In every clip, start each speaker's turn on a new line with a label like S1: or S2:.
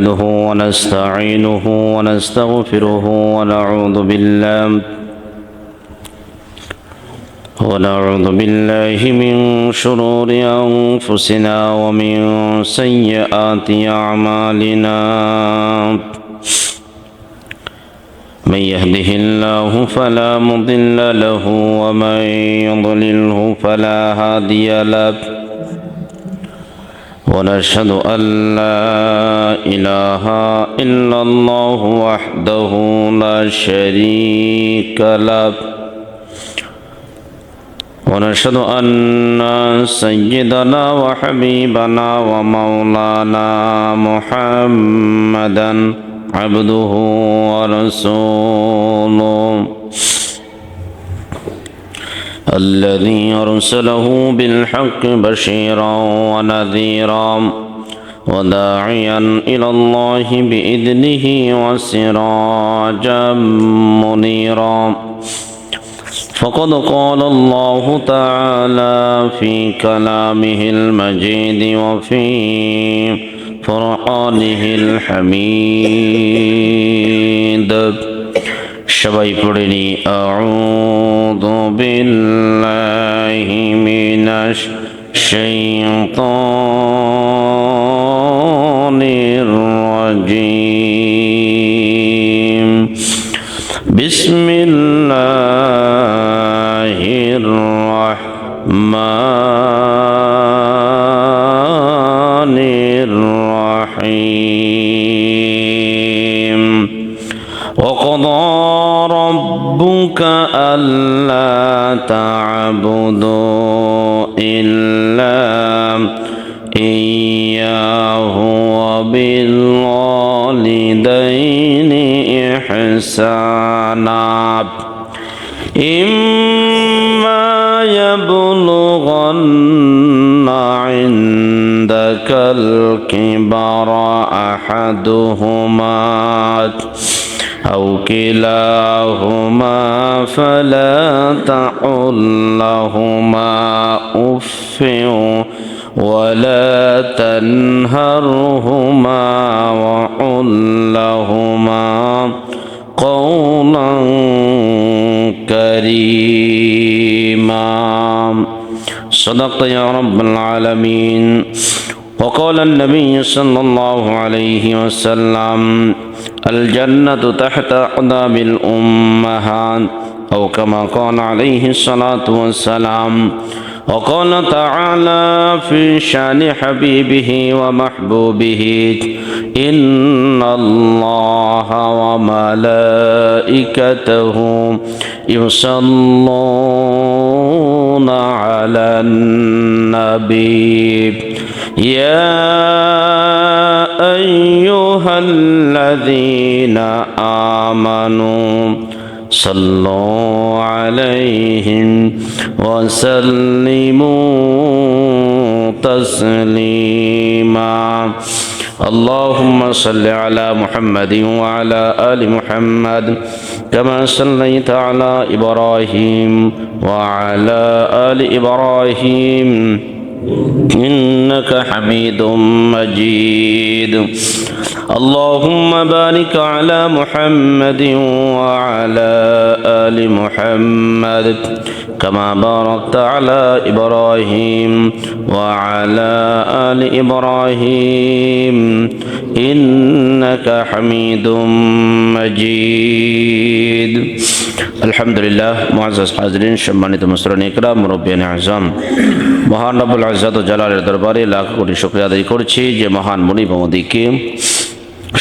S1: نحمده ونستعينه ونستغفره ونعوذ بالله من شرور أنفسنا ومن سيئات أعمالنا. من يهده الله فلا مضل له ومن يضلله فلا هادي له. ونشهد أن لا إله إلا الله وحده لا شريك له. ونشهد أن سيدنا وحبيبنا ومولانا محمدا عبده ورسوله الذي أرسله بالحق بشيرا ونذيرا وداعيا إلى الله بإذنه وسراجا منيرا. فقد قال الله تعالى في كلامه المجيد وفي فرقانه الحميد. সবাই পড়েনি আউযু বিল্লাহি মিনাশ শাইতানির রাজীম। বিসমিল্লাহির রাহমানির রাহিম। وقضى ربك ألا تعبدوا إلا إياه وبالوالدين إحسانا. إما يبلغن عندك الكبر أحدهما أو كلاهما فلا تقل لهما أف ولا تنهرهما وقل لهما قولا كريما. صدقت يا رب العالمين. وقال النبي صلى الله عليه وسلم الجنة تحت أقدام الأمهات أو كما قال عليه الصلاة والسلام. وقال تعالى في شان حبيبه ومحبوبه إن الله وملائكته يصلون على النبي يا أيها الذين آمنوا صلوا عليه وسلموا تسليما. اللهم صل على محمد وعلى آل محمد كما صليت على إبراهيم وعلى آل إبراهيم إنك حميد مجيد. اللهم بارك على محمد وعلى آل محمد كما باركت على إبراهيم وعلى آل إبراهيم إنك حميد مجيد. আলহামদুলিল্লাহ। মুআজ্জাজ হাজরিন, সম্মানিত মুসলিম ইকরাম, মুরব্বিয়ান আযম, মহান রব্বুল ইজ্জত ও জালালের দরবারে লাখ কোটি শুকরিয়া আদায় করছি যে মহান মুনিব আমাদেরকে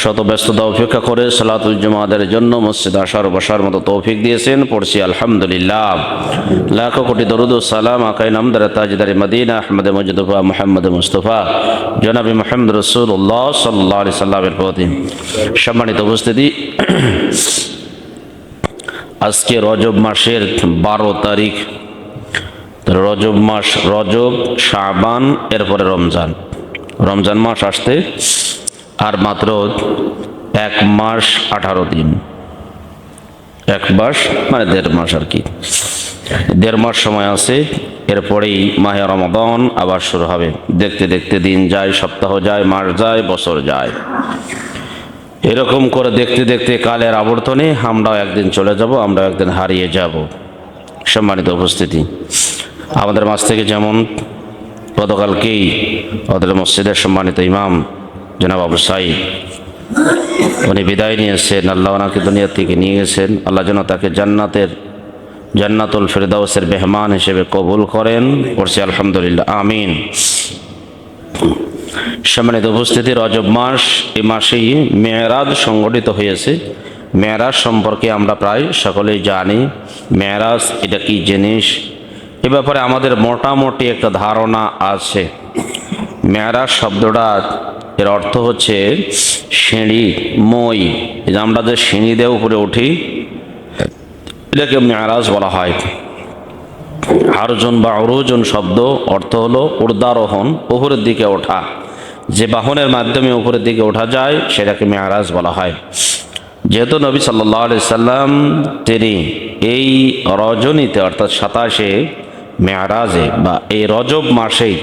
S1: শত ব্যস্ততা উপেক্ষা করে সালাতুল জুমাদের জন্য মসজিদে আসার বসার মতো তৌফিক দিয়েছেন। পড়ছি আলহামদুলিল্লাহ। লাখ কোটি দরুদ ও সালাম আকাই নামদার তাজদারে মদিনা আহমদ মুজতবা মুহাম্মদ মুস্তাফা জনাবি মুহাম্মদ রাসূলুল্লাহ সাল্লাল্লাহু আলাইহি সাল্লামের প্রতি। সম্মানিত উপস্থিতি, আজকে রজব মাসের 12 তারিখ। রজব মাস, রজব, শাবান, এরপরে রমজান। রমজান মাস আসতে আর মাত্র 1 মাস 18 দিন। 1 মাস মানে 1.5 মাস আর কি, 1.5 মাস সময় আছে। এরপরেই মাহে রমাদান আবার শুরু হবে। দেখতে দেখতে দিন যায়, সপ্তাহ যায়, মাস যায়, বছর যায়। এরকম করে দেখতে দেখতে কালের আবর্তনে আমরাও একদিন চলে যাব, আমরাও একদিন হারিয়ে যাব। সম্মানিত উপস্থিতি, আমাদের মাঝ থেকে যেমন গতকালকেই আমাদের মসজিদের সম্মানিত ইমাম জনাব আবু সাঈদ উনি বিদায় নিয়েছেন, আল্লাহ ওনাকে দুনিয়া থেকে নিয়ে গেছেন। আল্লাহ যেন তাকে জান্নাতুল ফেরদাউসের মেহমান হিসেবে কবুল করেন। পড়ছি আলহামদুলিল্লাহ, আমিন। সম্মানিত উপস্থিতি, রজব মাস, এই মাসেই মেরাজ সংগঠিত হয়েছে। মেরাজ সম্পর্কে আমরা প্রায় সকলেই জানি। মেরাজ এটা কি জিনিস, এ ব্যাপারে আমাদের মোটামুটি একটা ধারণা আছে। মেরাজ শব্দটা এর অর্থ হচ্ছে সিঁড়ি, মই। আমরা যে সিঁড়ি দিয়ে উপরে উঠি এটাকে মেরাজ বলা হয়। আরোজন বা অরোজন শব্দ অর্থ হলো ঊর্ধ্বারোহণ, উপরের দিকে ওঠা। যে বাহনের মাধ্যমে উপরের দিকে ওঠা যায় সেটাকে মেরাজ বলা হয়। যেহেতু নবী সাল্লাল্লাহু আলাইহি সাল্লাম তিনি এই রজনীতে অর্থাৎ 27শে মেরাজে বা এই রজব মাসেই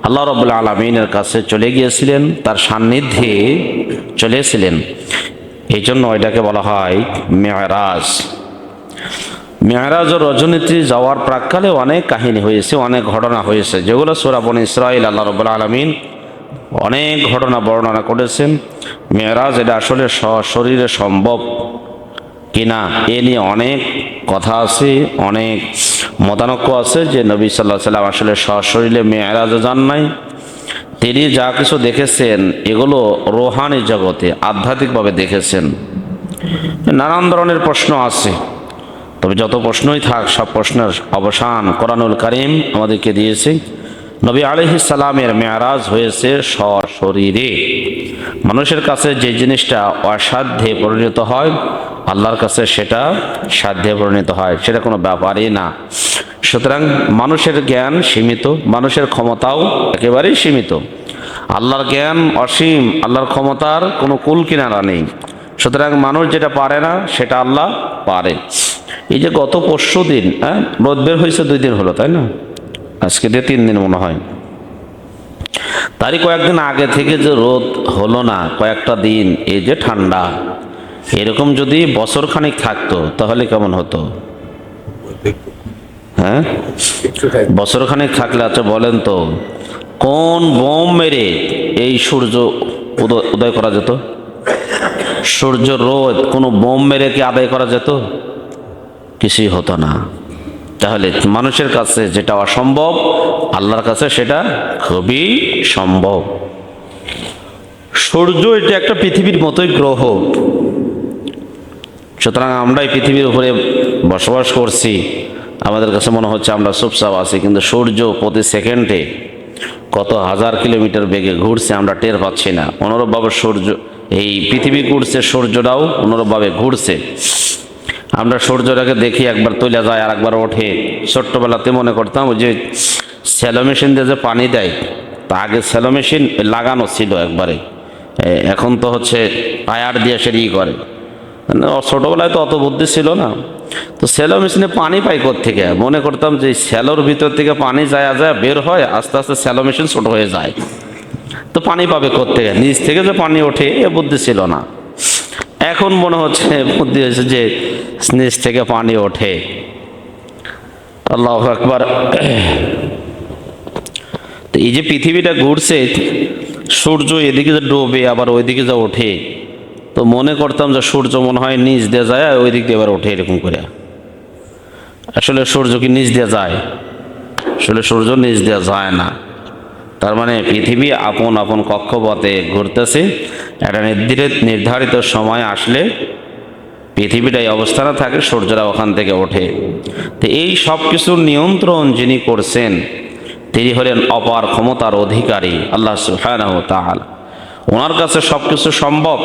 S1: আল্লাহ রাব্বুল আলামিনের কাছে চলে গিয়েছিলেন, তার সান্নিধ্যে চলেছিলেন, এই জন্য এটাকে বলা হয় মেরাজ। মেরাজ ও রজনীতে যাওয়ার প্রাক্কালে অনেক কাহিনী হয়েছে, অনেক ঘটনা হয়েছে, যেগুলো সূরা বনী ইসরাঈল আল্লাহ রাব্বুল আলামিন অনেক ঘটনা বর্ণনা করেছেন। মেরাজ এটা আসলে সশরীরে সম্ভব কিনা এ নিয়ে অনেক কথা আছে, অনেক মতানক্য আছে যে নবী সাল্লাল্লাহু আলাইহি সাল্লাম আসলে সশরীরে মেরাজে যান নাই। তিনি যা কিছু দেখেছেন এগুলো রোহানি জগতে আধ্যাত্মিকভাবে দেখেছেন। নানান ধরনের প্রশ্ন আছে, তবে যত প্রশ্নই থাক সব প্রশ্নের অবসান কোরআনুল কারীম আমাদেরকে দিয়েছে। নবী আলাইহিস সালামের মেরাজ হয়েছে সশরীরে। মানুষের কাছে যে জিনিসটা অসাধ্যে পরিণত হয় আল্লাহর কাছে সেটা সাধ্যে পরিণত হয়, সেটা কোনো ব্যাপারই না। সুতরাং মানুষের জ্ঞান সীমিত, মানুষের ক্ষমতাও একেবারেই সীমিত। আল্লাহর জ্ঞান অসীম, আল্লাহর ক্ষমতার কোনো কুল কিনারা নেই। সুতরাং মানুষ যেটা পারে না সেটা আল্লাহ পারে। এই যে গত পরশু দিন রোদ বের হয়েছে, 2 দিন হলো তাই না, আজকে দিয়ে 3 দিন মনে হয়। তারই কয়েকদিন আগে থেকে যে রোদ হলো না, কয়েকটা দিন এই যে ঠান্ডা, এরকম যদি বছর খানিক থাকতো তাহলে কেমন হতো? হ্যাঁ, বছর খানিক থাকলে আচ্ছা বলেন তো কোন বোম মেরে এই সূর্য উদয় করা যেত? সূর্য রোদ কোনো বোম মেরে কি আদায় করা যেত? কিছুই হতো না। তাহলে মানুষের কাছে যেটা অসম্ভব আল্লাহর কাছে সেটা খুবই সম্ভব। সূর্য এটা একটা পৃথিবীর মতোই গ্রহ। সুতরাং আমরা এই পৃথিবীর উপরে বসবাস করছি, আমাদের কাছে মনে হচ্ছে আমরা চুপচাপ আছি, কিন্তু সূর্য প্রতি সেকেন্ডে কত হাজার কিলোমিটার বেগে ঘুরছে আমরা টের পাচ্ছি না। অনুরূপভাবে সূর্য, এই পৃথিবী ঘুরছে, সূর্যটাও অনুরূপভাবে ঘুরছে। আমরা সূর্যটাকে দেখি, একবার তুলে যায় আর একবার ওঠে। ছোট্টবেলাতে মনে করতাম ওই যে স্যালো মেশিন দিয়ে যে পানি দেয়, তা আগে স্যালো মেশিন লাগানো ছিল একবারে, এখন তো হচ্ছে টায়ার দিয়ে সে করে। ছোটোবেলায় তো অত বুদ্ধি ছিল না, তো স্যালো মেশিনে পানি পাই কোত্থেকে? মনে করতাম যে স্যালোর ভিতর থেকে পানি যায় বের হয়, আস্তে আস্তে স্যালো মেশিন ছোট হয়ে যায়, তো পানি পাবে কোত্থেকে? নিচ থেকে যে পানি ওঠে এ বুদ্ধি ছিল না। এখন মনে হচ্ছে বুদ্ধি হয়েছে যে নিচ থেকে পানি ওঠে। আল্লাহু আকবার। তো এই যে পৃথিবীটা ঘুরছে, সূর্য এদিকে যে ডোবে আবার ওইদিকে যা ওঠে, তো মনে করতাম যে সূর্য মনে হয় নিচ দিয়ে যায় ওই দিক দিয়ে আবার ওঠে এরকম করে। আসলে সূর্য কি নিচ দিয়ে যায়? আসলে সূর্য নিচ দিয়ে যায় না। তার মানে পৃথিবী আপন আপন কক্ষপথে ঘুরতেছে। একটা নির্ধারিত সময় আসলে পৃথিবীটাই অবস্থানে থাকে, সূর্যরা ওখান থেকে ওঠে। তো এই সব কিছুর নিয়ন্ত্রণ যিনি করছেন তিনি হলেন অপার ক্ষমতার অধিকারী আল্লাহ সুবহানাহু ওয়া তাআলা। ওনার কাছে সব কিছু সম্ভব।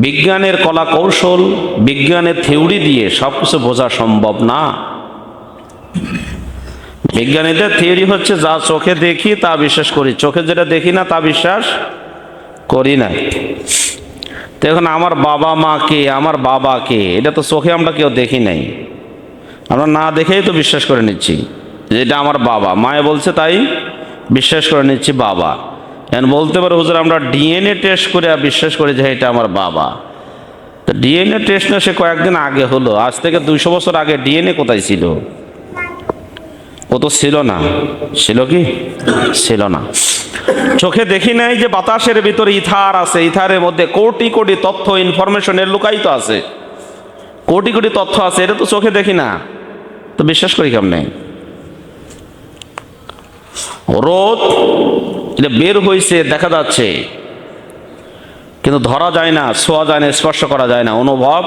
S1: বিজ্ঞানের কলা কৌশল, বিজ্ঞানের থিওরি দিয়ে সব কিছু বোঝা সম্ভব না। বিজ্ঞানীদের থিওরি হচ্ছে যা চোখে দেখি তা বিশ্বাস করি, চোখে যেটা দেখি না তা বিশ্বাস করি না। তো এখন আমার বাবা মা কে, আমার বাবা কে, এটা তো চোখে আমরা কেউ দেখি নাই, আমরা না দেখেই তো বিশ্বাস করে নিচ্ছি যে এটা আমার বাবা। মায়ে বলছে তাই বিশ্বাস করে নিচ্ছি বাবা। এখন বলতে পারে হুজুর আমরা ডিএনএ টেস্ট করে বিশ্বাস করি যে এটা আমার বাবা। তো ডিএনএ টেস্ট না সে কয়েকদিন আগে হলো, আজ থেকে 200 বছর আগে ডিএনএ কোথায় ছিল? ও তো ছিল না। ছিল কি? ছিল না। চোখে দেখি নাই যে বাতাসের ভিতরে ইথার আছে, ইথারের মধ্যে কোটি কোটি তথ্য ইনফরমেশনের লুকায়িত আছে, কোটি কোটি তথ্য আছে, এটা তো চোখে দেখি না, তো বিশ্বাস করি কেমনে? রোদ এটা বের হয়েছে দেখা যাচ্ছে, কিন্তু ধরা যায় না, ছোঁয়া যায় না, স্পর্শ করা যায় না, অনুভব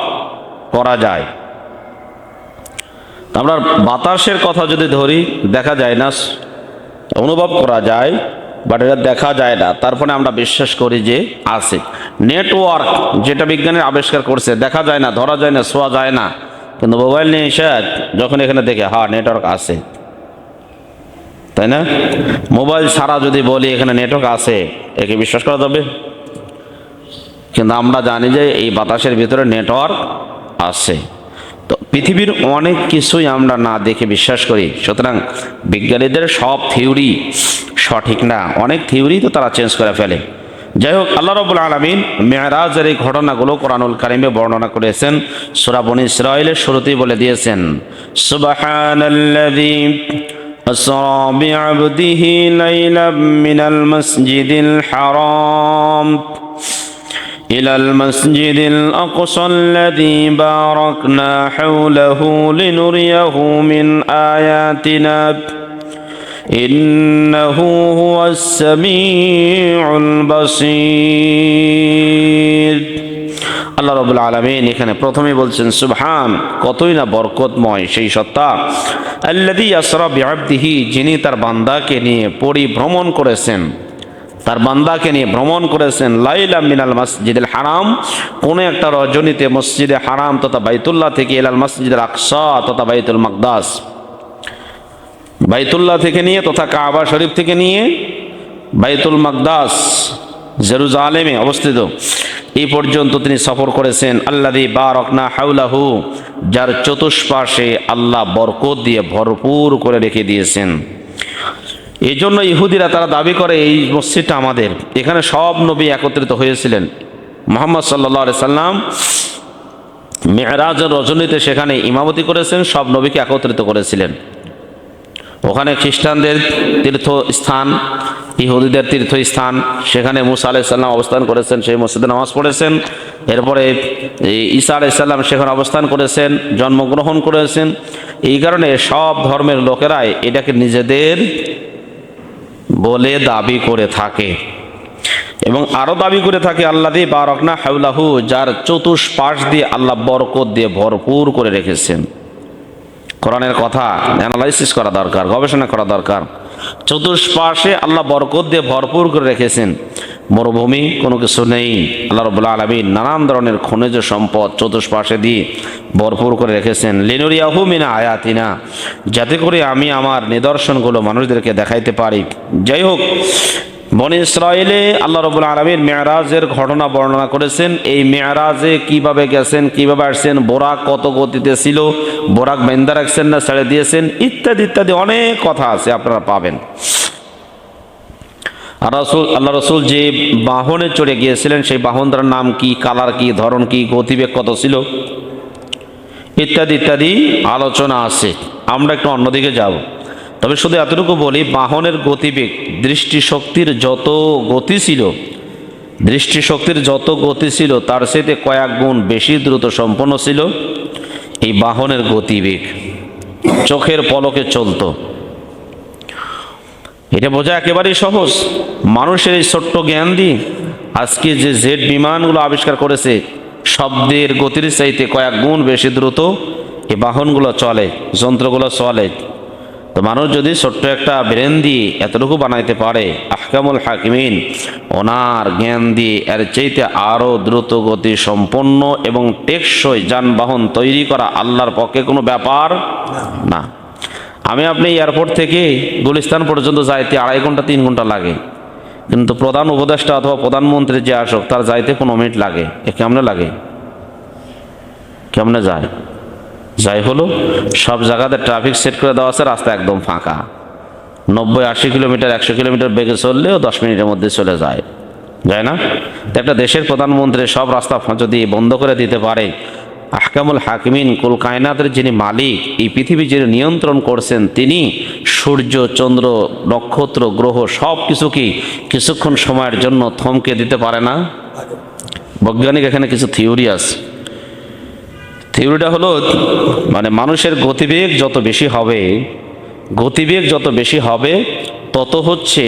S1: করা যায়। আমরা বাতাসের কথা যদি ধরি, দেখা যায় না, অনুভব করা যায়, বাট এটা দেখা যায় না, তারপরে আমরা বিশ্বাস করি যে আছে। নেটওয়ার্ক যেটা বিজ্ঞানের আবিষ্কার করছে, দেখা যায় না, ধরা যায় না, ছোঁয়া যায় না, কিন্তু মোবাইল নিয়ে এসে যখন এখানে দেখে হ্যাঁ নেটওয়ার্ক আছে, তাই না? মোবাইল ছাড়া যদি বলি এখানে নেটওয়ার্ক আছে, একে বিশ্বাস করা যাবে? কিন্তু আমরা জানি যে এই বাতাসের ভিতরে নেটওয়ার্ক আছে। তো পৃথিবীর অনেক কিছুই আমরা না দেখে বিশ্বাস করি। সুতরাং বিজ্ঞানীদের সব থিওরি সঠিক না, অনেক থিওরি তো তারা চেঞ্জ করে ফেলে। যাই হোক, আল্লাহ রাব্বুল আলামিন মেরাজের এই ঘটনাগুলো কোরআনুল কারিমে বর্ণনা করেছেন। সূরা বনী ইসরাঈলের শুরুতেই বলে দিয়েছেন, সুবহানাল্লাযী আসরা বিআবদিহি লাইলাম মিনাল মাসজিদিল হারাম إلى المسجد الأقصى الذي باركنا حوله لنريه من آياتنا إنه هو السميع البصير। আল্লাহ রাব্বুল আলামিন এখানে প্রথমেই বলছেন সুবহান, কতই না বরকতময় সেই সত্তা, আল্লাযী আসরা বিআবদিহি, যিনি তার বান্দাকে নিয়ে পরিভ্রমণ করেছেন, তার বান্দাকে নিয়ে ভ্রমণ করেছেন, লাইলা মিনাল মসজিদুল হারাম, কোন একটা রজনীতে মসজিদে হারাম তথা বাইতুল্লাহ থেকে, ইলাল মসজিদুল আকসা তথা বাইতুল মাকদাস, বাইতুল্লাহ থেকে নিয়ে তথা কাবা শরীফ থেকে নিয়ে বাইতুল মাকদাস জেরুজালেমে অবস্থিত, এই পর্যন্ত তিনি সফর করেছেন। আল্লাযী বারাকনা হাওলাহু, যার চতুষ্পাশে আল্লাহ বরকত দিয়ে ভরপুর করে রেখে দিয়েছেন। এই জন্য ইহুদিরা তারা দাবি করে এই মসজিদটা আমাদের, এখানে সব নবী একত্রিত হয়েছিলেন। মুহাম্মদ সাল্লাল্লাহু আলাইহি সাল্লাম মেরাজের রজনীতে সেখানে ইমামতি করেছেন, সব নবীকে একত্রিত করেছিলেন। ওখানে খ্রিস্টানদের তীর্থস্থান, ইহুদিদের তীর্থস্থান, সেখানে মুসা আলাইহিস সালাম অবস্থান করেছেন, সেই মসজিদে নামাজ পড়েছেন। এরপরে ঈসা আলাইহিস সালাম সেখানে অবস্থান করেছেন, জন্মগ্রহণ করেছেন। এই কারণে সব ধর্মের লোকেরাই এটাকে নিজেদের বলে দাবি করে থাকে, এবং আরো দাবি করে থাকে আল্লাযী বারাকনা হাওলাহু, যার চতুষ্পাশ দিয়ে আল্লাহ বরকত দিয়ে ভরপুর করে রেখেছেন। কোরআনের কথা অ্যানালাইসিস করা দরকার, গবেষণা করা দরকার। চতুষ্পাশে আল্লাহ বরকত দিয়ে ভরপুর করে রেখেছেন, মরুভূমি কোনো কিছু নেই। আল্লাহ রাব্বুল আলামিন নানান ধরনের খনিজ সম্পদ চতুষ্পাশে দিয়ে ভরপুর করে রেখেছেন। লিনুরিয়াহু মিন আয়াতিনা, যাতে করে আমি আমার নিদর্শনগুলো মানুষদেরকে দেখাইতে পারি। যাই হোক, বনী ইসরাঈলে আল্লাহ রাব্বুল আলামিন মেরাজের ঘটনা বর্ণনা করেছেন। এই মেরাজে কিভাবে গেছেন, কিভাবে আসছেন, বোরাক কত গতিতে ছিল, বোরাক বেঁধে রাখছেন না ছেড়ে দিয়েছেন, ইত্যাদি ইত্যাদি অনেক কথা আছে, আপনারা পাবেন। আর আল্লাহ রসুল যে বাহনে চড়ে গিয়েছিলেন, সেই বাহনটার নাম কি, কালার কি, ধরন কি, গতিবেগ কত ছিল, ইত্যাদি ইত্যাদি আলোচনা আছে। আমরা একটু অন্যদিকে যাব। তবে শুধু এতটুকু বলি, বাহনের গতিবেগ দৃষ্টিশক্তির যত গতি ছিল, দৃষ্টিশক্তির যত গতি ছিল তার সাথে কয়েক গুণ বেশি দ্রুত সম্পন্ন ছিল এই বাহনের গতিবেগ, চোখের পলকে চলতো। এটা বোঝা একেবারেই সহজ। মানুষের এই ছোট্ট জ্ঞান দিয়ে আজকে যে জেট বিমানগুলো আবিষ্কার করেছে, শব্দের গতির চাইতে কয়েক গুণ বেশি দ্রুত এই বাহনগুলো চলে, যন্ত্রগুলো চলে। তো মানুষ যদি ছোট্ট একটা ব্রেন দিয়ে এতটুকু বানাইতে পারে, আহকামুল হাকিমিন ওনার জ্ঞান দিয়ে এর চাইতে আরও দ্রুত গতি সম্পন্ন এবং টেকসই যানবাহন তৈরি করা আল্লাহর পক্ষে কোনো ব্যাপার না। আমি আপনি এয়ারপোর্ট থেকে গুলিস্তান পর্যন্ত যাইতে 2.5 ঘন্টা 3 ঘন্টা লাগে, কিন্তু প্রধান উপদেষ্টা অথবা প্রধানমন্ত্রী যে আসুক তার যাইতে 15 মিনিট লাগে। এ কেমনে লাগে? কেমনে যায়? যাই হলো, সব জায়গাতে ট্রাফিক সেট করে দেওয়া আছে, রাস্তা একদম ফাঁকা, 90-80 কিলোমিটার 100 কিলোমিটার বেগে চললেও 10 মিনিটের মধ্যে চলে যায় না? তো একটা দেশের প্রধানমন্ত্রী সব রাস্তা যদি বন্ধ করে দিতে পারে, আহকামুল হাকিমিন কুল কায়নাতের যিনি মালিক, এই পৃথিবী যিনি নিয়ন্ত্রণ করছেন, তিনি সূর্য চন্দ্র নক্ষত্র গ্রহ সব কিছুকেই কিছুক্ষণ সময়ের জন্য থমকে দিতে পারে না? বৈজ্ঞানিক এখানে কিছু থিওরি আছে। থিওরিটা হলো, মানে মানুষের গতিবেগ যত বেশি হবে তত হচ্ছে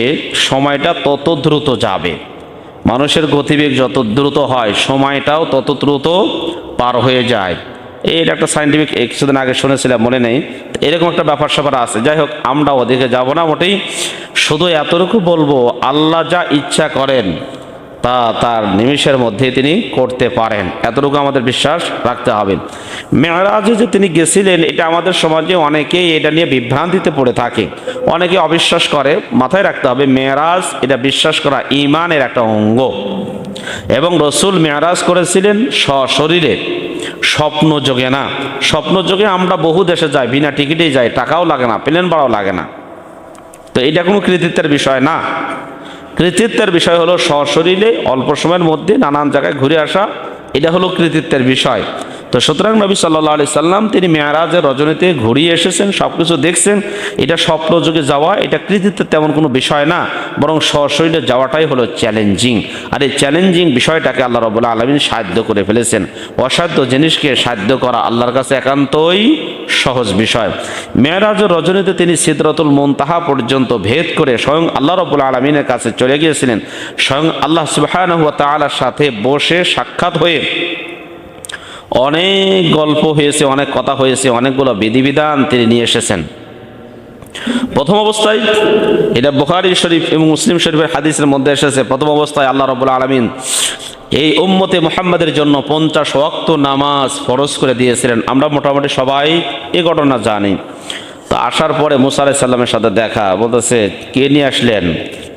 S1: সময়টা তত দ্রুত যাবে। মানুষের গতিবেগ যত দ্রুত হয় সময়টাও তত দ্রুত পার হয়ে যায়। এর একটা সায়েন্টিফিক কিছুদিন আগে শুনেছিলাম, মনে নেই। এরকম একটা ব্যাপার স্যাপার আছে। যাই হোক, আমরা ওদিকে যাব না মোটেই। শুধু এতটুকু বলবো, আল্লাহ যা ইচ্ছা করেন তা তার নিমিষের মধ্যে তিনি করতে পারেন, এতটুকু আমাদের বিশ্বাস রাখতে হবে। মেরাজে যে তিনি গেছিলেন, এটা আমাদের সমাজে অনেকেই এটা নিয়ে বিভ্রান্তিতে পড়ে থাকে, অনেকে অবিশ্বাস করে। মাথায় রাখতে হবে, মেরাজ এটা বিশ্বাস করা ঈমানের একটা অঙ্গ। এবং রসুল মেরাজ করেছিলেন সশরীরে, স্বপ্ন যোগে না। স্বপ্ন যোগে আমরা বহু দেশে যাই, বিনা টিকিটেই যাই, টাকাও লাগে না, প্লেন ভাড়াও লাগে না। তো এটা কোনো কৃতিত্বের বিষয় না। কৃতিত্বের বিষয় হলো সশরীরে অল্প সময়ের মধ্যে নানান জায়গায় ঘুরে আসা, এটা হলো কৃতিত্বের বিষয়। তো সুতরাং নবী সাল্লাল্লাহু আলাইহি সাল্লাম তিনি মেরাজের রজনীতে ঘুরিয়ে এসেছেন, সব কিছু দেখছেন। এটা স্বপ্ন যুগে যাওয়া, এটা কৃতিত্বের তেমন কোনো বিষয় না, বরং সশরীরে যাওয়াটাই হলো চ্যালেঞ্জিং। আর এই চ্যালেঞ্জিং বিষয়টাকে আল্লাহ রাব্বুল আলামিন সাধ্য করে ফেলেছেন। অসাধ্য জিনিসকে সাধ্য করা আল্লাহর কাছে একান্তই সহজ বিষয়। মেরাজের রজনীতে তিনি সিদরাতুল মুনতাহা পর্যন্ত ভেদ করে স্বয়ং আল্লাহ রাব্বুল আলামিনের কাছে চলে গিয়েছিলেন। স্বয়ং আল্লাহ সুবহানাহু ওয়া তাআলার সাথে বসে সাক্ষাৎ হয়ে অনেক গল্প হয়েছে, অনেক কথা হয়েছে, অনেকগুলো বিধিবিধান তিনি নিয়ে এসেছেন। প্রথম অবস্থায়, এটা বুখারী শরীফ এবং মুসলিম শরীফের হাদিসের মধ্যে এসেছে, প্রথম অবস্থায় আল্লাহ রাব্বুল আলামিন এই উম্মতে মুহাম্মাদের জন্য 50 ওয়াক্ত নামাজ ফরজ করে দিয়েছিলেন। আমরা মোটামুটি সবাই এই ঘটনা জানি। তো আসার পরে মুসা আলাইহিস সালামের সাথে দেখা, বলতেছে কে নিয়ে আসলেন?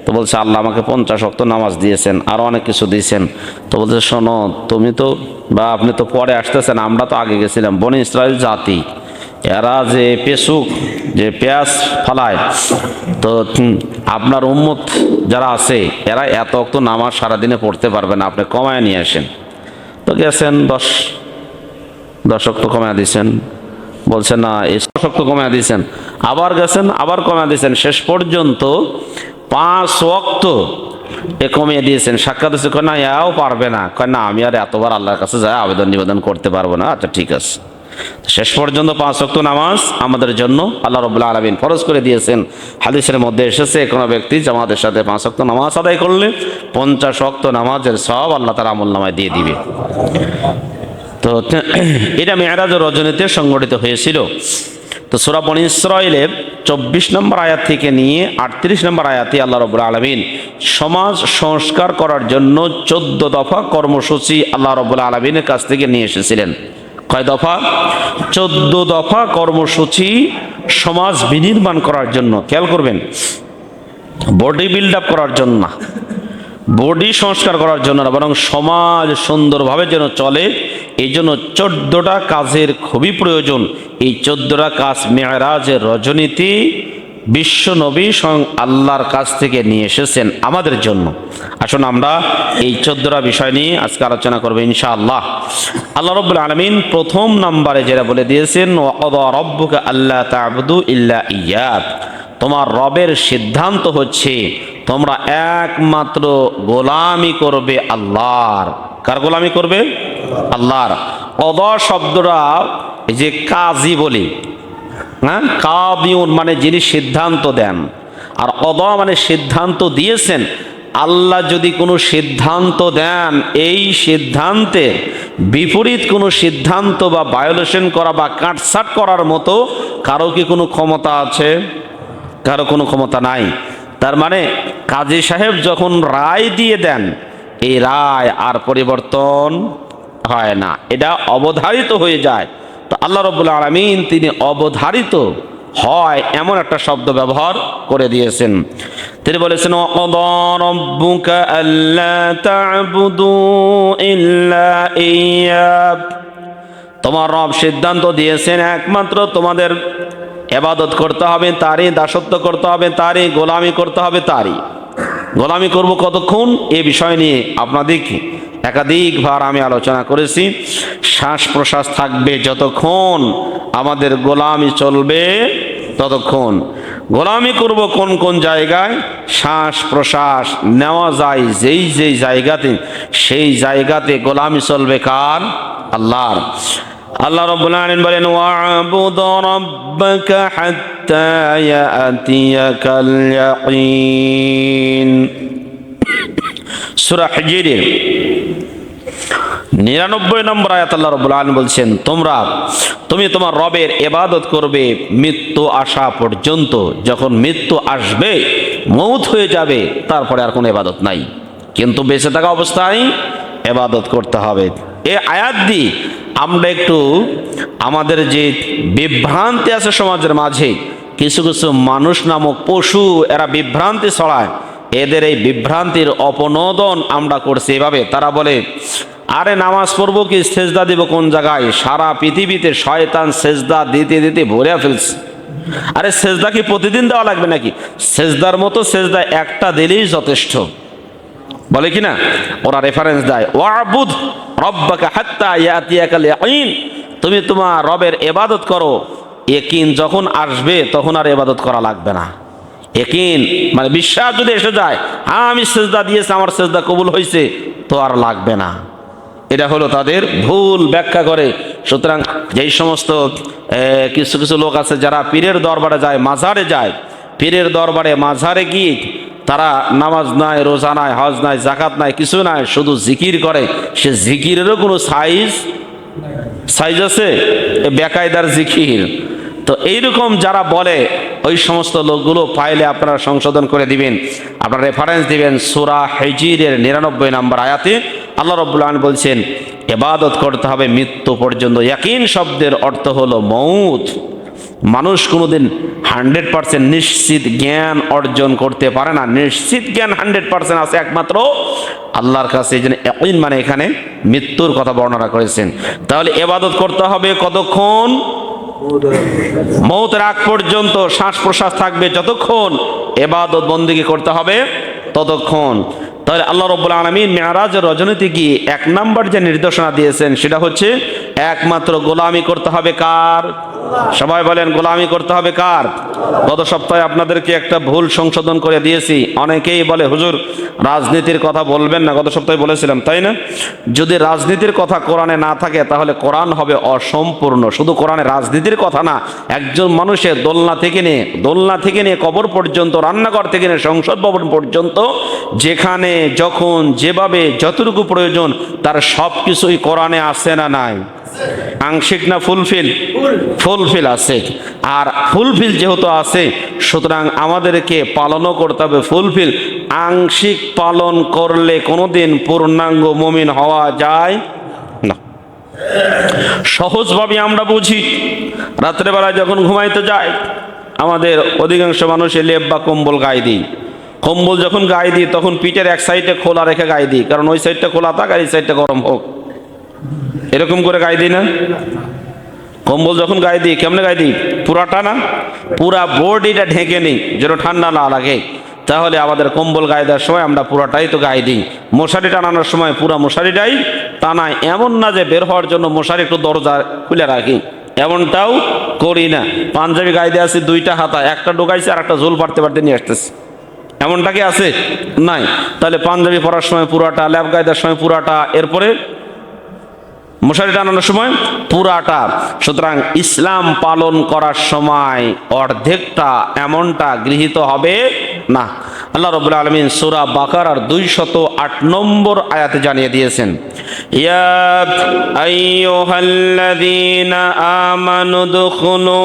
S1: তো বলছে আল্লাহ আমাকে 50 ওয়াক্ত নামাজ দিয়েছেন, আরও অনেক কিছু দিয়েছেন। তো বলছে শোনো, তুমি তো বা আপনি তো পরে আসতেছেন, আমরা তো আগে গেছিলাম। বনি ইসরাইল জাতি, এরা যে পেশুক, যে পেঁয়াজ ফালায়, তো আপনার উম্মত যারা আছে এরা এত ওয়াক্ত নামাজ সারাদিনে পড়তে পারবে না, আপনি কমায় নিয়ে আসেন। তো গেছেন 10 ওয়াক্ত কমায় দিয়েছেন, বলছে না 10 ওয়াক্ত কমায় দিয়েছেন। আবার গেছেন, আবার কমায় দিয়েছেন, শেষ পর্যন্ত 5 ওয়াক্ত কমিয়ে দিয়েছেন। সাক্ষাৎ হচ্ছে, কয় না এও পারবে না, কয় না আমি আর এতবার আল্লাহর কাছে যাই আবেদন নিবেদন করতে পারবো না। আচ্ছা ঠিক আছে। শেষ পর্যন্ত 5 ওয়াক্ত নামাজ আমাদের জন্য আল্লাহ রাব্বুল আলামিন ফরজ করে দিয়েছেন। হাদিসের মধ্যে এসেছে, কোনো ব্যক্তি জামাতের সাথে 5 ওয়াক্ত নামাজ আদায় করলে 50 ওয়াক্ত নামাজের সওয়াব আল্লাহ তাআলা আমলনামায় দিয়ে দিবে। তো এটা মেরাজের রজনীতে সংগঠিত হয়েছিল। তো সূরা বনী ইসরাঈলের 24 নম্বর আয়াত থেকে নিয়ে 38 নম্বর আয়াতে আল্লাহ রাব্বুল আলামিন সমাজ সংস্কার করার জন্য 14 দফা কর্মসূচি আল্লাহ রাব্বুল আলামিনের কাছ থেকে নিয়ে এসেছিলেন। কয় দফা? 14 দফা কর্মসূচি সমাজ বিনির্মাণ করার জন্য। খেয়াল করবেন, বডি বিল্ড আপ করার জন্য না, বডি সংস্কার করার জন্য না, বরং সমাজ সুন্দরভাবে যেন চলে, এই জন্য 14টা কাজের খুবই প্রয়োজন। এই 14টা কাজ মেরাজের রজনীতে বিশ্ব নবী স্বয়ং আল্লাহর কাছ থেকে নিয়ে এসেছেন আমাদের জন্য। আসুন আমরা এই 14টা বিষয় নিয়ে আজকে আলোচনা করবো ইনশাআল্লাহ। আল্লাহ রাব্বুল আলামিন প্রথম নম্বরে যেটা বলে দিয়েছেন, ওয়াকাদা রাব্বুকা আল্লা তা'বুদু ইল্লা ইয়্যা, তোমার রবের সিদ্ধান্ত হচ্ছে তোমরা একমাত্র গোলামি করবে আল্লাহর। কার গোলামি করবে? আল্লাহর। কদা শব্দটা এই যে কাজী বলি, হ্যাঁ, কাদিউন মানে যিনি সিদ্ধান্ত দেন, আর কদা মানে সিদ্ধান্ত দিয়েছেন। আল্লাহ যদি কোনো সিদ্ধান্ত দেন, এই সিদ্ধান্তের বিপরীত কোনো সিদ্ধান্ত বা ভায়োলেশন করা বা কাটছাট করার মতো কারো কি কোনো ক্ষমতা আছে? কারো কোনো ক্ষমতা নাই। তার মানে কাজী সাহেব যখন রায় দিয়ে দেন, এই রায় আর পরিবর্তন হয় না, এটা অবধারিত হয়ে যায়। তো আল্লাহ রাব্বুল আলামিন তিনি অবধারিত হয় এমন একটা শব্দ ব্যবহার করে দিয়েছেন। তিনি বলেছেন, ওয়াকাদা রাব্বুকা আল্লা তা'বুদু ইল্লা ইয়্যা, তোমার রব সিদ্ধান্ত দিয়েছেন একমাত্র তোমাদের ইবাদত করতে হবে তারই, দাসত্ব করতে হবে তারই, গোলামি করতে হবে তারই। গোলামি করব কতক্ষণ এ বিষয় নিয়ে আপনাদেরকে একাধিকবার আমি আলোচনা করেছি। শ্বাস প্রশ্বাস থাকবে যতক্ষণ আমাদের গোলামি চলবে ততক্ষণ। গোলামি করব কোন কোন জায়গায়? শ্বাস প্রশ্বাস নেওয়া যায় যেই যেই জায়গাতে, সেই জায়গাতে গোলামি চলবে কার? আল্লাহর। আল্লাহ রাব্বুল আলামিন বলেন ওয়া'বুদ রাব্বাকা হাত্তা ইয়াতিয়াকাল ইয়াকিন। সূরা হিজরের 99 নম্বর আয়াত আল্লাহ রাব্বুল আলামিন বলছেন তুমি তোমার রবের ইবাদত করবে মৃত্যু আসা পর্যন্ত। যখন মৃত্যু আসবে, মৌত হয়ে যাবে, তারপরে আর কোনো ইবাদত নাই, কিন্তু বেঁচে থাকা অবস্থায় ইবাদত করতে হবে। এই আয়াত দিয়ে আমরা একটু আমাদের যে বিভ্রান্তি আছে সমাজের মাঝে, কিছু কিছু মানুষ নামক পশু এরা বিভ্রান্তি ছড়ায়, এদের এই বিভ্রান্তির অপনোদন আমরা করছি এভাবে। তারা বলে আরে নামাজ পড়বো কি সেজদা দিব কোন জায়গায়? সারা পৃথিবীতে শয়তান সেজদা দিতে দিতে ভরে ফেলছে। আরে সেজদা কি প্রতিদিন দেওয়া লাগবে নাকি? সেজদার মতো সেজদা একটা দিলেই যথেষ্ট, বলে কি না? ওরা রেফারেন্স দেয় ওয়া'বুদ রাব্বাকা হাত্তা ইয়াতিয়াকাল ইয়াকিন। তুমি তোমার রবের ইবাদত করো, ইয়াকিন যখন আসবে তখন আর ইবাদত করা লাগবে না। ইয়াকিন মানে বিশ্বাস যদি এসে যায়, হ্যাঁ আমি সেজদা দিয়েছি, আমার সেজদা কবুল হয়েছে, তো আর লাগবে না। এটা হলো তাদের ভুল ব্যাখ্যা করে। সুতরাং যেই সমস্ত কিছু কিছু লোক আছে যারা পীরের দরবারে যায়, মাজারে যায়, পীরের দরবারে মাজারে গিয়ে তারা নামাজ নাই, রোজা নাই, হজ নাই, জাকাত নাই, কিছু নাই, শুধু জিকির করে, সে জিকিরেরও কোনো সাইজ আছে? বেকায়দার জিকির। তো এইরকম যারা বলে, ওই সমস্ত লোকগুলো পাইলে আপনারা সংশোধন করে দিবেন, আপনারা রেফারেন্স দিবেন সূরা হিজরের 99 নম্বর আয়াতে আল্লাহ রাব্বুল আলামিন বলছেন ইবাদত করতে হবে মৃত্যু পর্যন্ত। ইয়াকিন শব্দের অর্থ হলো মউত। মানুষ কোনোদিন 100% নিশ্চিত জ্ঞান অর্জন করতে পারে না। নিশ্চিত জ্ঞান 100% আছে একমাত্র আল্লাহর কাছে। এই জন্য ইয়াকিন মানে এখানে মৃত্যুর কথা বর্ণনা করেছেন। তাহলে ইবাদত করতে হবে কতক্ষণ? মৌতের আগ পর্যন্ত শ্বাস প্রশ্বাস থাকবে যতক্ষণ, ইবাদত বন্দেগী করতে হবে ততক্ষণ। তাহলে আল্লাহ রাব্বুল আলামিন মিরাজের রজনীতে গিয়ে 1 নাম্বার যে নির্দেশনা দিয়েছেন সেটা হচ্ছে একমাত্র গোলামি করতে হবে কার? সবাই বলেন গোলামি করতে হবে কার? গত সপ্তাহে আপনাদেরকে একটা ভুল সংশোধন করে দিয়েছি। অনেকেই বলে হুজুর রাজনীতির কথা বলবেন না, গত সপ্তাহে বলেছিলাম তাই না? যদি রাজনীতির কথা কোরআনে না থাকে তাহলে কোরআন হবে অসম্পূর্ণ। শুধু কোরআনে রাজনীতির কথা না, একজন মানুষের দোলনা থেকে নিয়ে কবর পর্যন্ত, রান্নাঘর থেকে নিয়ে সংসদ ভবন পর্যন্ত, যেখানে যখন যেভাবে যতটুকু প্রয়োজন তার সব কিছুই কোরআনে আছে না নাই? আংশিক না ফুলফিল আছে। আর ফুলফিল যেহেতু আছে, সুতরাং আমাদেরকে পালনও করতে হবে ফুলফিল। আংশিক পালন করলে কোনোদিন পূর্ণাঙ্গ মুমিন হওয়া যায় না। সহজভাবে আমরা বুঝি, রাত্রেবেলায় যখন ঘুমাইতে যায় আমাদের অধিকাংশ মানুষ লেপ বা কম্বল গায়ে দিই। কম্বল যখন গায়ে দিই তখন পিঠের এক সাইডে খোলা রেখে গায়ে দিই, কারণ ওই সাইডটা খোলা থাক আর এই সাইডটা গরম হোক, এরকম করে গায়ে দিই না? কম্বল যখন গায়ে দিই কেমনে গায়ে দিই? পুরাটা না, পুরা বডিটা ঢেকে নিই যেন ঠান্ডা না লাগে। তাহলে আমাদের কম্বল গায়ে দেওয়ার সময় আমরা পুরাটাই তো গায়ে দিই। মশারি টানানোর সময় পুরা মশারিটাই টানাই, এমন না যে বের হওয়ার জন্য মশারি একটু দরজা খুলে রাখি, এমনটাও করি না। পাঞ্জাবি গায়ে দিয়ে আছি, 2টা হাতা, একটা ঢোকাইছে আর একটা ঝোল পারতে পারতে নিয়ে আসতেছি, এমনটা কি আছে? নাই। তাহলে পাঞ্জাবি পরার সময় পুরাটা, ল্যাব গায়ে দেওয়ার সময় পুরাটা, এরপরে মশারি টানানোর সময় পুরাটা। সুতরাং ইসলাম পালন করার সময় অর্ধেকটা, এমনটা গৃহীত হবে না। আল্লাহ রাব্বুল আলামিন সূরা বাকারার 208 নম্বর আয়াতে জানিয়ে দিয়েছেন, ইয়া আইয়ুহাল্লাযীনা আমানু দুখুলু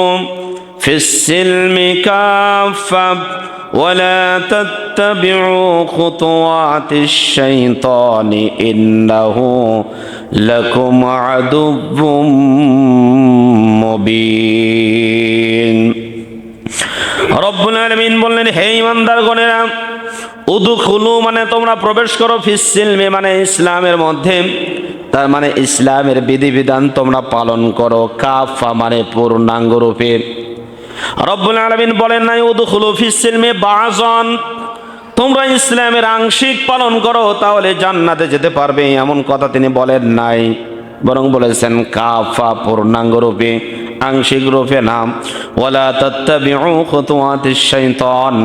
S1: ফিস সিলমি কাফা ওয়ালা তাত্তাবিউ খুতুওয়াতিশ শাইতানি ইন্নাহু লাকুম আদুউম মুবিন। রব্বুল আলামিন বললেন, হে ঈমানদারগণেরা, উদখুলু মানে তোমরা প্রবেশ করো, ফিস সিলমি মানে ইসলামের মধ্যে, তার মানে ইসলামের বিধিবিধান তোমরা পালন করো, কাফা মানে পূর্ণাঙ্গ রূপে। রব্বুল আলামিন বলেন নাই উদখুলু ফিস সিলমি বাযান, তোমরা ইসলামের আংশিক পালন করো তাহলে জান্নাতে যেতে পারবে, এমন কথা তিনি বলেন নাই। বরং বলেছেন কাফা, পূর্ণাঙ্গ রূপে, আংশিক রূপে নাম। ওয়ালা তাত্তাবিউ খুতুওয়াতিশ শাইতান,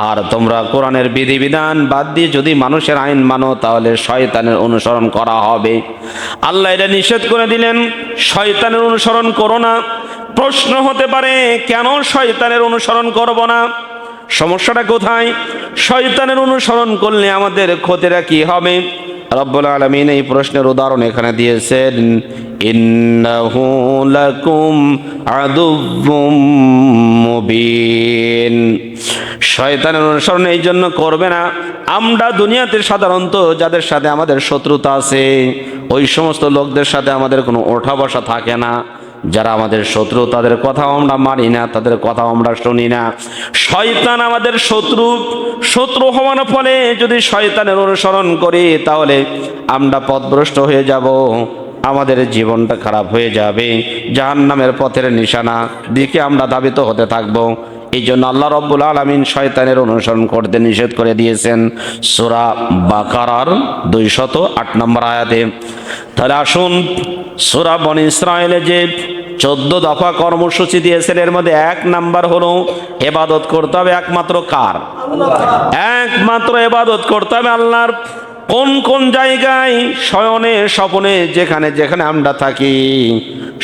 S1: আর তোমরা কোরআনের বিধিবিধান বাদ দিয়ে যদি মানুষের আইন মানো তাহলে শয়তানের অনুসরণ করা হবে। আল্লাহ এটা নিষেধ করে দিলেন, শয়তানের অনুসরণ করো না। প্রশ্ন হতে পারে কেন শয়তানের অনুসরণ করব না? সমস্যাটা কোথায়? শয়তানের অনুসরণ করলে আমাদের ক্ষতিটা কি হবে? রব্বুল আলামিন এই প্রশ্নের উদাহরণ এখানে দিয়েছেন, ইন্নাহু লাকুম আদুউম মুবিন। শয়তানের অনুসরণ এই জন্য করবে না, আমরা দুনিয়াতে সাধারণত যাদের সাথে আমাদের শত্রুতা আছে ওই সমস্ত লোকদের সাথে আমাদের কোনো ওঠা বসা থাকে না। যারা আমাদের শত্রু তাদের কথাও আমরা মানি না, তাদের কথাও আমরা শুনি না। শয়তান আমাদের শত্রু হওয়ার ফলে যদি শয়তানের অনুসরণ করি তাহলে আমরা পথভ্রষ্ট হয়ে যাব, আমাদের জীবনটা খারাপ হয়ে যাবে, জাহান্নামের পথের নিশানা দিকে আমরা ধাবিত হতে থাকবো। এই জন্য আল্লাহ রব্বুল আলামিন শয়তানের অনুসরণ করতে নিষেধ করে দিয়েছেন সূরা বাকারার 208 নম্বর আয়াতে। তাহলে আসুন, সূরা বনী ইসরাঈলে যে 14 দফা কর্মসূচি দিয়েছেন এর মধ্যে 1 নাম্বার হলো ইবাদত করতে হবে একমাত্র কার? একমাত্র ইবাদত করতে হবে আল্লাহর। কোন কোন জায়গায়, শয়নে স্বপনে, যেখানে যেখানে আমরা থাকি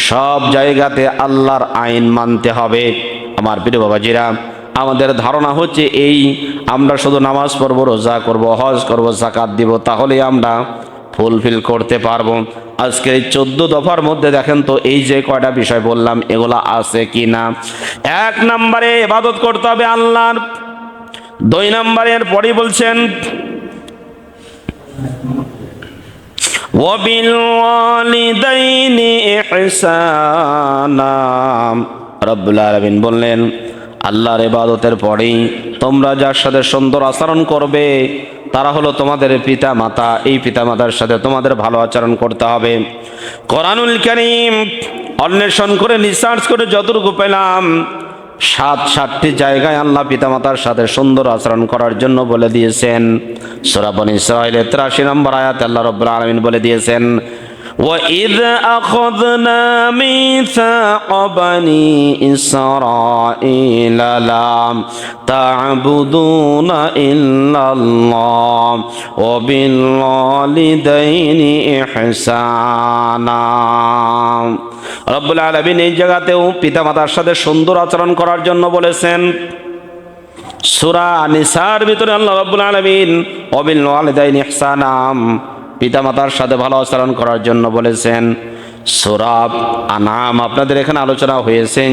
S1: সব জায়গাতে আল্লাহর আইন মানতে হবে। আমার প্রিয় বাবাজিরা, আমাদের ধারণা হচ্ছে এই আমরা শুধু নামাজ পড়ব, রোজা করব, হজ করব, যাকাত দিব, তাহলেই আমরা ফুলফিল করতে পারবো। আজকে এই 14 দফার মধ্যে দেখেন তো এই যে কয়টা বিষয় বললাম এগুলা আছে কি না? 1 নম্বরে ইবাদত করতে হবে আল্লাহর। 2 নম্বরের পরে বলছেন ওয়াবিল ওয়ালিদাইনি ইহসানা। রব্বুল আলামিন বললেন আল্লাহর ইবাদতের পরেই তোমরা যার সাথে সুন্দর আচরণ করবে তারা হলো তোমাদের পিতা মাতা। এই পিতা মাতার সাথে তোমাদের ভালো আচরণ করতে হবে। কোরআনুল কারীম অন্বেষণ করে রিসার্চ করে যতটুকু পেলাম 7টি জায়গায় আল্লাহ পিতা মাতার সাথে সুন্দর আচরণ করার জন্য বলে দিয়েছেন। সূরা বনী ইসরাঈলের 83 নম্বর আয়াতে আল্লাহ রাব্বুল আলামিন বলে দিয়েছেন وَإِذْ أَخَذْنَا مِيثَاقَ بَنِي إِسْرَائِيلَ لَا تَعْبُدُونَ إِلَّا اللَّهَ وَبِالْوَالِدَيْنِ إِحْسَانًا। রব্বুল আলামিন এই জায়গাতেও পিতামাতার সাথে সুন্দর আচরণ করার জন্য বলেছেন। সূরা নিসার ভিতরে আল্লাহ রাব্বুল আলামিন ওয়াবিল ওয়ালিদাইনি ইহসানা, পিতামাতার সাথে ভালো আচরণ করার জন্য বলেছেন। সূরা আনাম আপনাদের এখানে আলোচনা হয়েছে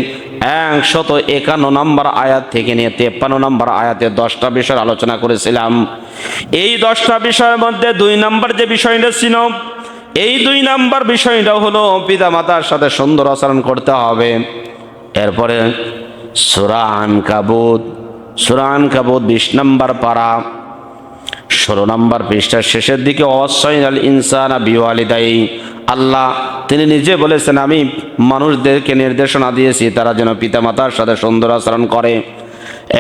S1: 151 নম্বর আয়াত থেকে নিয়ে 53 নম্বর আয়াতে 10টা বিষয়ের আলোচনা করেছিলাম। এই 10টা বিষয়ের মধ্যে 2 নম্বর যে বিষয়টা ছিল, এই 2 নম্বর বিষয়টা হলো পিতামাতার সাথে সুন্দর আচরণ করতে হবে। এরপরে সূরা আনকাবুত 20 নম্বর পারা 16 নম্বর পৃষ্ঠার শেষের দিকে ওয়াসাইনাল ইনসানা বিওয়ালিদাই, আল্লাহ তিনি নিজে বলেছেন আমি মানুষদেরকে নির্দেশনা দিয়েছি তারা যেন পিতামাতার সাথে সুন্দর আচরণ করে।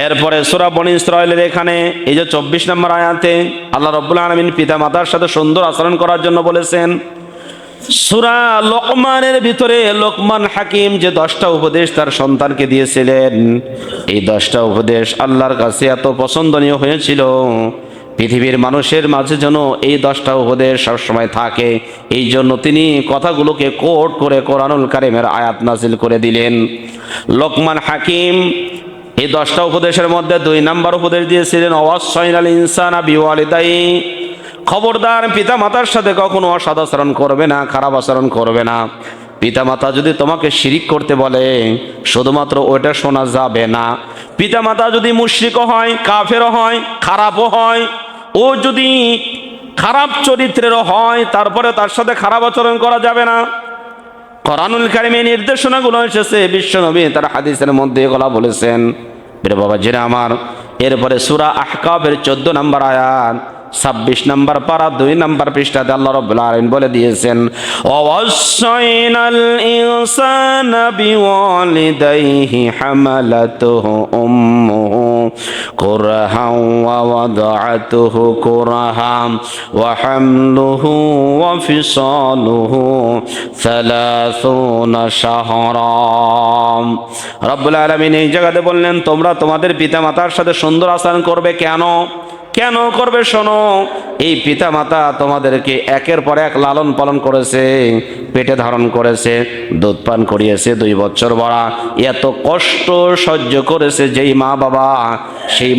S1: এরপরে সূরা বনী ইসরাঈলের এখানে এই যে 24 নম্বর আয়াতে আল্লাহ রাব্বুল আলামিন পিতামাতার সাথে সুন্দর আচরণ করার জন্য বলেছেন। সূরা লোকমানের ভিতরে লোকমান হাকিম যে 10টা উপদেশ তার সন্তানকে দিয়েছিলেন, এই 10টা উপদেশ আল্লাহর কাছে এত পছন্দনীয় হয়েছিল, পৃথিবীর মানুষের মাঝে যেন এই 10টা উপদেশ সবসময় থাকে, এই জন্য তিনি কথাগুলোকে কোট করে কোরআনুল কারীমের আয়াত নাজিল করে দিলেন। লোকমান হাকিম এই 10টা উপদেশের মধ্যে 2 নম্বর উপদেশ দিয়েছিলেন ওয়াসাইনাল ইনসানা বিওয়ালিদাই, খবরদার পিতা মাতার সাথে কখনো অসদাচরণ করবে না, খারাপ আচরণ করবে না। পিতামাতা যদি তোমাকে শিরিক করতে বলে শুধুমাত্র ওইটা শোনা যাবে না। পিতামাতা যদি মুশরিকও হয়, কাফেরও হয়, খারাপও হয়, ও যদি খারাপ চরিত্রেরও হয় তারপরে তার সাথে খারাপ আচরণ করা যাবে না। কোরআনুল কারীমে নির্দেশনাগুলো এসেছে, বিশ্বনবী তার হাদিসের মধ্যে এগুলো বলেছেন। প্রিয় বাবা জিরা আমার, এরপরে সূরা আহকাফের 14 নম্বর আয়াত 26 নম্বর পারা 2 নম্বর পৃষ্ঠাতে আল্লাহ রাব্বুল আলামিন বলে দিয়েছেন, ওয়াসাইনাল ইনসানা বিওয়ালিদাইহি হামালাতুহু উম্মুহু কুরহান ওয়া ওয়াদাআতুহু কুরহান ওয়া হামলুহু ওয়া ফিসালুহু 30 শাহরা। রব্বুল আলামিন এই জায়গাতে বললেন, তোমরা তোমাদের পিতামাতার সাথে সুন্দর আচরণ করবে। কেন করবে শোনো, এই পিতামাতা তোমাদেরকে একের পর এক লালন পালন করেছে, পেটে ধারণ করেছে, দুধ পান করিয়েছে 2 বছর বড়া, এত কষ্ট সহ্য করেছে যেই মা বাবা, সেই